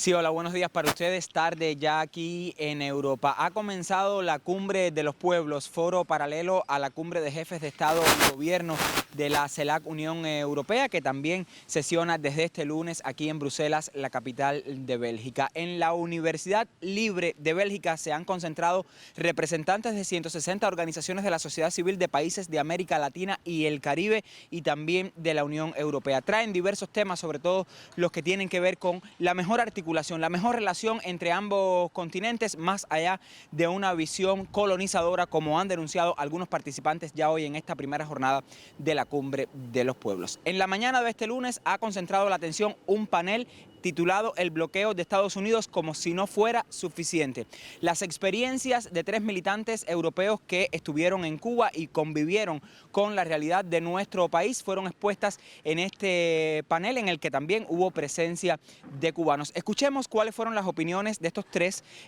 Sí, hola, buenos días para ustedes. Tarde ya aquí en Europa. Ha comenzado la Cumbre de los Pueblos, foro paralelo a la Cumbre de Jefes de Estado y Gobierno de la CELAC Unión Europea, que también sesiona desde este lunes aquí en Bruselas, la capital de Bélgica. En la Universidad Libre de Bélgica se han concentrado representantes de 160 organizaciones de la sociedad civil de países de América Latina y el Caribe y también de la Unión Europea. Traen diversos temas, sobre todo los que tienen que ver con la mejor articulación, la mejor relación entre ambos continentes, más allá de una visión colonizadora, como han denunciado algunos participantes ya hoy en esta primera jornada de la Cumbre de los Pueblos. En la mañana de este lunes ha concentrado la atención un panel titulado El bloqueo de Estados Unidos como si no fuera suficiente. Las experiencias de 3 militantes europeos que estuvieron en Cuba y convivieron con la realidad de nuestro país fueron expuestas en este panel, en el que también hubo presencia de cubanos. Escuchemos cuáles fueron las opiniones de estos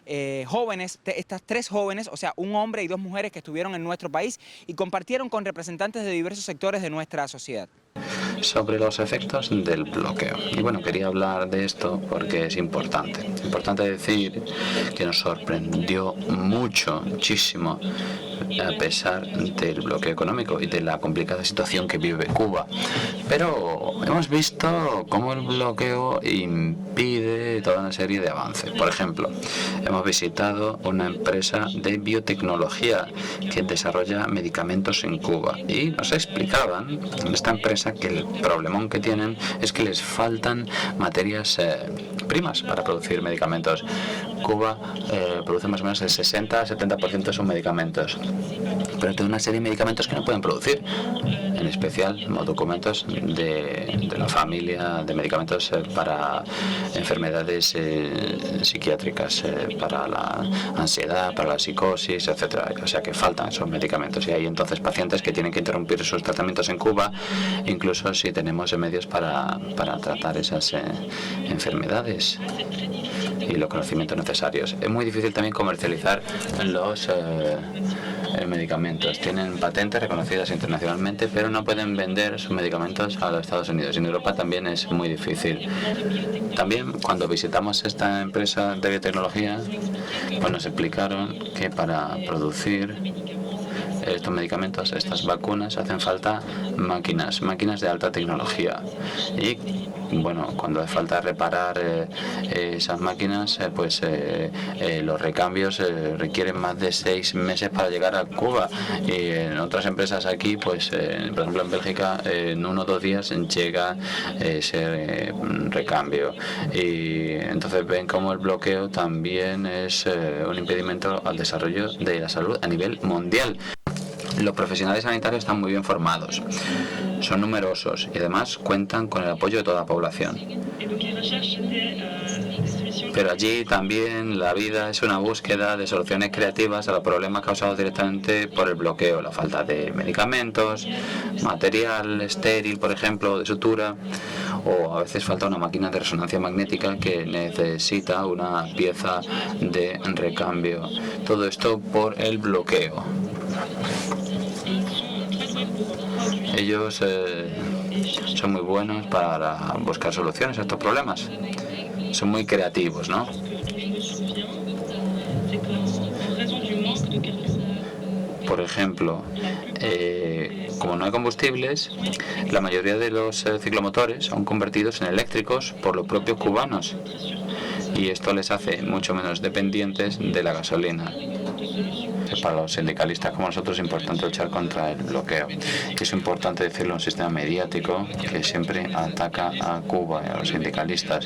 estas tres jóvenes, o sea, un hombre y 2 mujeres que estuvieron en nuestro país y compartieron con representantes de diversos sectores de nuestra sociedad. Sobre los efectos del bloqueo. Y bueno, quería hablar de esto porque es importante. Es importante decir que nos sorprendió muchísimo, a pesar del bloqueo económico y de la complicada situación que vive Cuba. Pero hemos visto cómo el bloqueo impide toda una serie de avances. Por ejemplo, hemos visitado una empresa de biotecnología que desarrolla medicamentos en Cuba y nos explicaban en esta empresa que el problemón que tienen es que les faltan materias primas para producir medicamentos. Cuba produce más o menos el 60-70% de sus medicamentos, pero tiene una serie de medicamentos que no pueden producir, en especial documentos de la familia de medicamentos para enfermedades psiquiátricas, para la ansiedad, para la psicosis, etcétera. O sea que faltan esos medicamentos y hay entonces pacientes que tienen que interrumpir sus tratamientos en Cuba, incluso si tenemos medios para tratar esas enfermedades y los conocimientos necesarios. Es muy difícil también comercializar los medicamentos. Tienen patentes reconocidas internacionalmente, pero no pueden vender sus medicamentos a los Estados Unidos. En Europa también es muy difícil. También cuando visitamos esta empresa de biotecnología, pues nos explicaron que para producir estos medicamentos, estas vacunas, hacen falta máquinas de alta tecnología. Y bueno, cuando hace falta reparar esas máquinas, los recambios requieren más de 6 meses para llegar a Cuba. Y en otras empresas aquí, por ejemplo en Bélgica, en 1 o 2 días llega ese recambio. Y entonces ven cómo el bloqueo también es un impedimento al desarrollo de la salud a nivel mundial. Los profesionales sanitarios están muy bien formados, son numerosos y además cuentan con el apoyo de toda la población. Pero allí también la vida es una búsqueda de soluciones creativas a los problemas causados directamente por el bloqueo, la falta de medicamentos, material estéril, por ejemplo, de sutura, o a veces falta una máquina de resonancia magnética que necesita una pieza de recambio. Todo esto por el bloqueo. Ellos son muy buenos para buscar soluciones a estos problemas. Son muy creativos, ¿no? Por ejemplo, como no hay combustibles, la mayoría de los ciclomotores son convertidos en eléctricos por los propios cubanos y esto les hace mucho menos dependientes de la gasolina. Para los sindicalistas como nosotros es importante luchar contra el bloqueo. Y es importante decirlo en un sistema mediático que siempre ataca a Cuba y a los sindicalistas.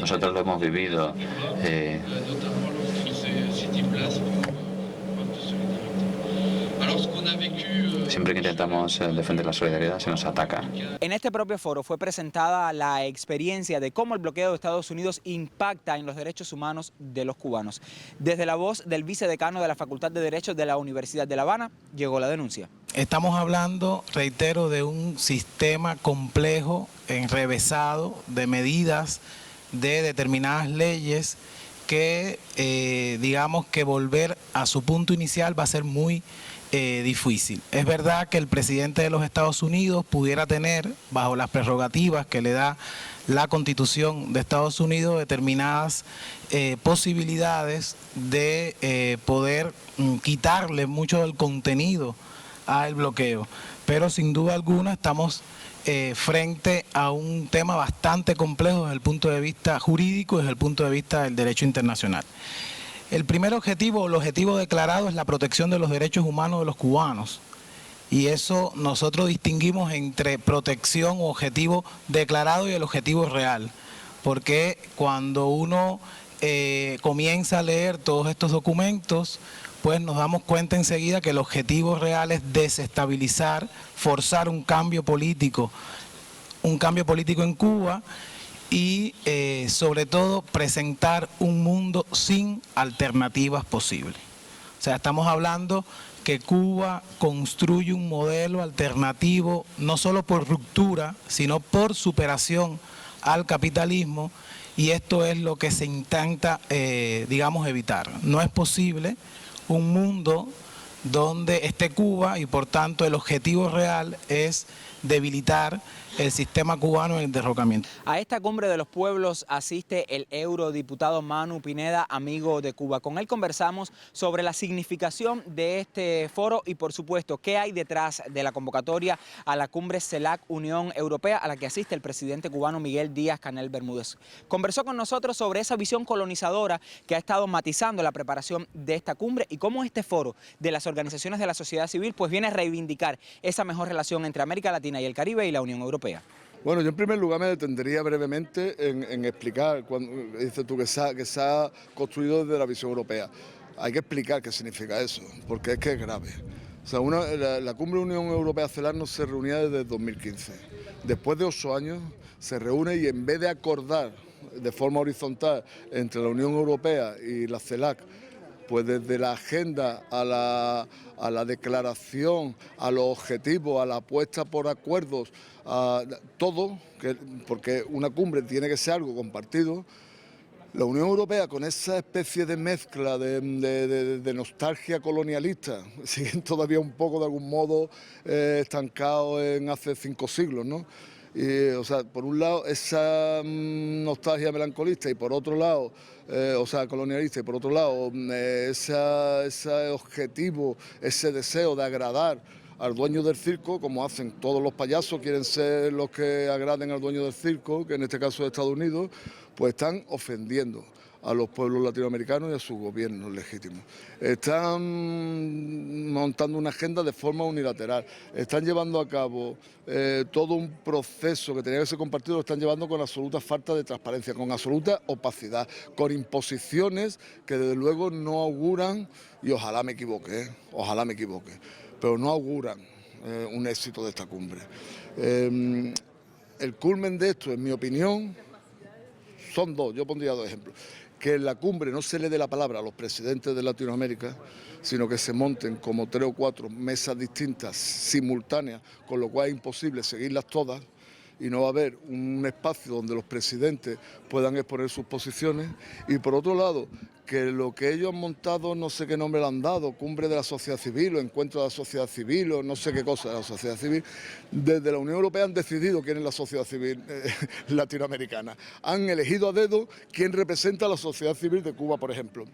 Nosotros lo hemos vivido. Siempre que intentamos defender la solidaridad se nos ataca. En este propio foro fue presentada la experiencia de cómo el bloqueo de Estados Unidos impacta en los derechos humanos de los cubanos. Desde la voz del vicedecano de la Facultad de Derecho de la Universidad de La Habana llegó la denuncia. Estamos hablando, reitero, de un sistema complejo, enrevesado, de medidas, de determinadas leyes que digamos que volver a su punto inicial va a ser muy difícil. Es verdad que el presidente de los Estados Unidos pudiera tener, bajo las prerrogativas que le da la Constitución de Estados Unidos, determinadas posibilidades de poder quitarle mucho del contenido al bloqueo, pero sin duda alguna estamos frente a un tema bastante complejo desde el punto de vista jurídico y desde el punto de vista del derecho internacional. El primer objetivo, el objetivo declarado, es la protección de los derechos humanos de los cubanos. Y eso nosotros distinguimos entre protección o objetivo declarado y el objetivo real. Porque cuando uno comienza a leer todos estos documentos, pues nos damos cuenta enseguida que el objetivo real es desestabilizar, forzar un cambio político en Cuba y sobre todo presentar un mundo sin alternativas posibles. O sea, estamos hablando que Cuba construye un modelo alternativo no solo por ruptura, sino por superación al capitalismo, y esto es lo que se intenta, digamos, evitar. No es posible un mundo donde esté Cuba y por tanto el objetivo real es debilitar el sistema cubano en el derrocamiento. A esta cumbre de los pueblos asiste el eurodiputado Manu Pineda, amigo de Cuba. Con él conversamos sobre la significación de este foro y, por supuesto, qué hay detrás de la convocatoria a la cumbre CELAC Unión Europea, a la que asiste el presidente cubano Miguel Díaz-Canel Bermúdez. Conversó con nosotros sobre esa visión colonizadora que ha estado matizando la preparación de esta cumbre y cómo este foro de las organizaciones de la sociedad civil pues viene a reivindicar esa mejor relación entre América Latina y el Caribe y la Unión Europea. Bueno, yo en primer lugar me detendría brevemente en explicar, cuando dices tú que se ha construido desde la visión europea. Hay que explicar qué significa eso, porque es que es grave. O sea, la cumbre Unión Europea-CELAC no se reunía desde 2015. Después de 8 años se reúne y en vez de acordar de forma horizontal entre la Unión Europea y la CELAC, pues desde la agenda a la declaración, a los objetivos, a la apuesta por acuerdos, a todo, porque una cumbre tiene que ser algo compartido. La Unión Europea, con esa especie de mezcla de nostalgia colonialista, siguen todavía un poco de algún modo estancados en hace 5 siglos, ¿no? Y, o sea, por un lado esa nostalgia melancolista y por otro lado, colonialista, y por otro lado ese objetivo, ese deseo de agradar al dueño del circo, como hacen todos los payasos, quieren ser los que agraden al dueño del circo, que en este caso es Estados Unidos, pues están ofendiendo a los pueblos latinoamericanos y a sus gobiernos legítimos. Están montando una agenda de forma unilateral, están llevando a cabo todo un proceso que tenía que ser compartido, lo están llevando con absoluta falta de transparencia, con absoluta opacidad, con imposiciones que desde luego no auguran, y ojalá me equivoque, pero no auguran un éxito de esta cumbre. El culmen de esto, en mi opinión, son dos, yo pondría 2 ejemplos. Que en la cumbre no se le dé la palabra a los presidentes de Latinoamérica, sino que se monten como 3 o 4 mesas distintas, simultáneas, con lo cual es imposible seguirlas todas y no va a haber un espacio donde los presidentes puedan exponer sus posiciones. Y por otro lado, que lo que ellos han montado, no sé qué nombre le han dado, cumbre de la sociedad civil o encuentro de la sociedad civil o no sé qué cosa de la sociedad civil, desde la Unión Europea han decidido quién es la sociedad civil latinoamericana. Han elegido a dedo quién representa a la sociedad civil de Cuba, por ejemplo,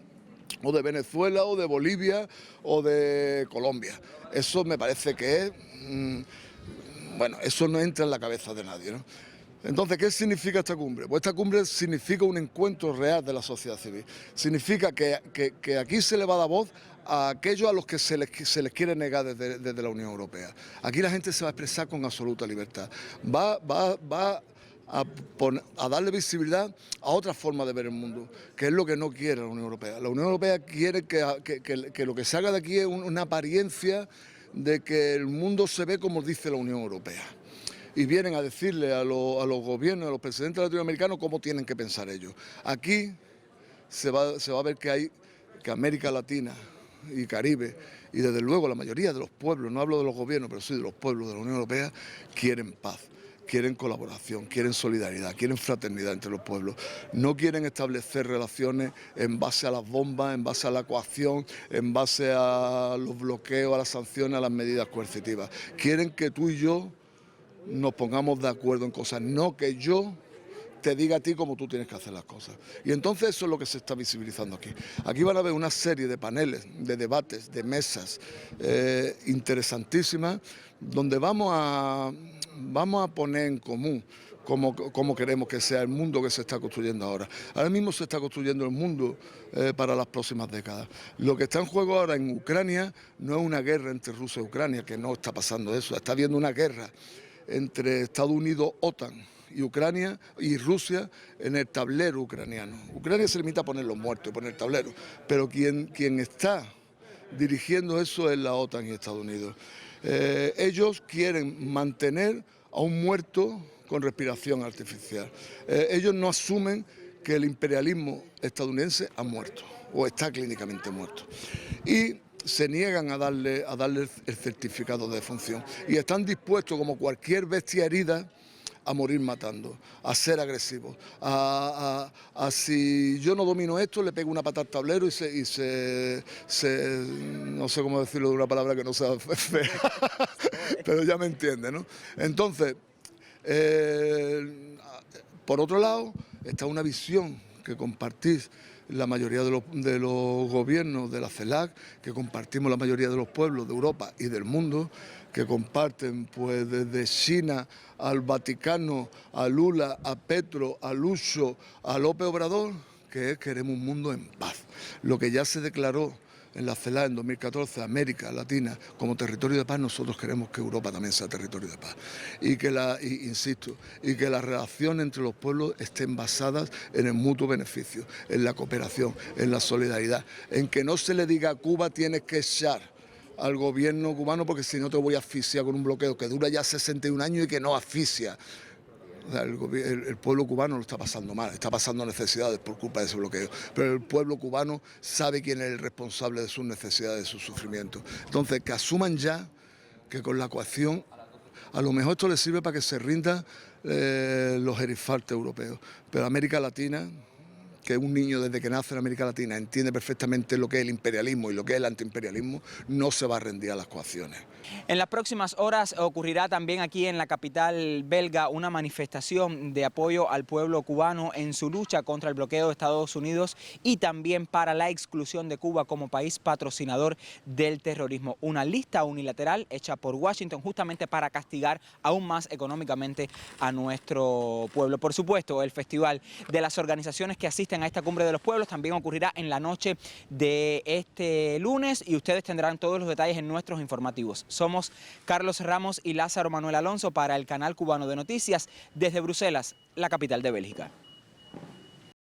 o de Venezuela, o de Bolivia, o de Colombia. Eso me parece que es... bueno, eso no entra en la cabeza de nadie, ¿no? Entonces, ¿qué significa esta cumbre? Pues esta cumbre significa un encuentro real de la sociedad civil. Significa que aquí se le va a dar voz a aquellos a los que se les quiere negar desde la Unión Europea. Aquí la gente se va a expresar con absoluta libertad. Va a darle visibilidad a otra forma de ver el mundo, que es lo que no quiere la Unión Europea. La Unión Europea quiere que lo que se haga de aquí es una apariencia de que el mundo se ve como dice la Unión Europea. Y vienen a decirle a los gobiernos, a los presidentes latinoamericanos cómo tienen que pensar ellos. Aquí se va a ver que América Latina y Caribe, y desde luego la mayoría de los pueblos, no hablo de los gobiernos, pero sí de los pueblos de la Unión Europea, quieren paz, quieren colaboración, quieren solidaridad, quieren fraternidad entre los pueblos. No quieren establecer relaciones en base a las bombas, en base a la coacción, en base a los bloqueos, a las sanciones, a las medidas coercitivas. Quieren que tú y yo nos pongamos de acuerdo en cosas, no que yo te diga a ti cómo tú tienes que hacer las cosas. Y entonces eso es lo que se está visibilizando aquí. Aquí van a haber una serie de paneles, de debates, de mesas interesantísimas, donde vamos a poner en común cómo queremos que sea el mundo que se está construyendo ahora. Ahora mismo se está construyendo el mundo para las próximas décadas. Lo que está en juego ahora en Ucrania no es una guerra entre Rusia y Ucrania, que no está pasando eso, está habiendo una guerra entre Estados Unidos, OTAN y Ucrania y Rusia en el tablero ucraniano. Ucrania se limita a poner los muertos, poner el tablero, pero quien está dirigiendo eso es la OTAN y Estados Unidos. Ellos quieren mantener a un muerto con respiración artificial. Ellos no asumen que el imperialismo estadounidense ha muerto o está clínicamente muerto. Y se niegan a darle el certificado de defunción. Y están dispuestos, como cualquier bestia herida, a morir matando, a ser agresivos, a si yo no domino esto, le pego una patada al tablero y no sé cómo decirlo de una palabra que no sea fea, pero ya me entiende, ¿no? Entonces, por otro lado, está una visión que compartís la mayoría de los gobiernos de la CELAC, que compartimos la mayoría de los pueblos de Europa y del mundo, que comparten pues desde China al Vaticano, a Lula, a Petro, a Lucho, a López Obrador, que es queremos un mundo en paz. Lo que ya se declaró en la CELAC en 2014, América Latina como territorio de paz, nosotros queremos que Europa también sea territorio de paz. Y que y que las relaciones entre los pueblos estén basadas en el mutuo beneficio, en la cooperación, en la solidaridad, en que no se le diga a Cuba tienes que echar al gobierno cubano porque si no te voy a asfixiar con un bloqueo que dura ya 61 años y que no asfixia. O sea, el pueblo cubano lo está pasando mal, está pasando necesidades por culpa de ese bloqueo, pero el pueblo cubano sabe quién es el responsable de sus necesidades, de sus sufrimientos. Entonces, que asuman ya que con la coacción, a lo mejor esto les sirve para que se rindan los gerifaltes europeos, pero América Latina, que un niño desde que nace en América Latina entiende perfectamente lo que es el imperialismo y lo que es el antiimperialismo, no se va a rendir a las coacciones. En las próximas horas ocurrirá también aquí en la capital belga una manifestación de apoyo al pueblo cubano en su lucha contra el bloqueo de Estados Unidos y también para la exclusión de Cuba como país patrocinador del terrorismo. Una lista unilateral hecha por Washington justamente para castigar aún más económicamente a nuestro pueblo. Por supuesto, el festival de las organizaciones que asisten a esta Cumbre de los Pueblos también ocurrirá en la noche de este lunes y ustedes tendrán todos los detalles en nuestros informativos. Somos Carlos Ramos y Lázaro Manuel Alonso para el canal cubano de noticias desde Bruselas, la capital de Bélgica.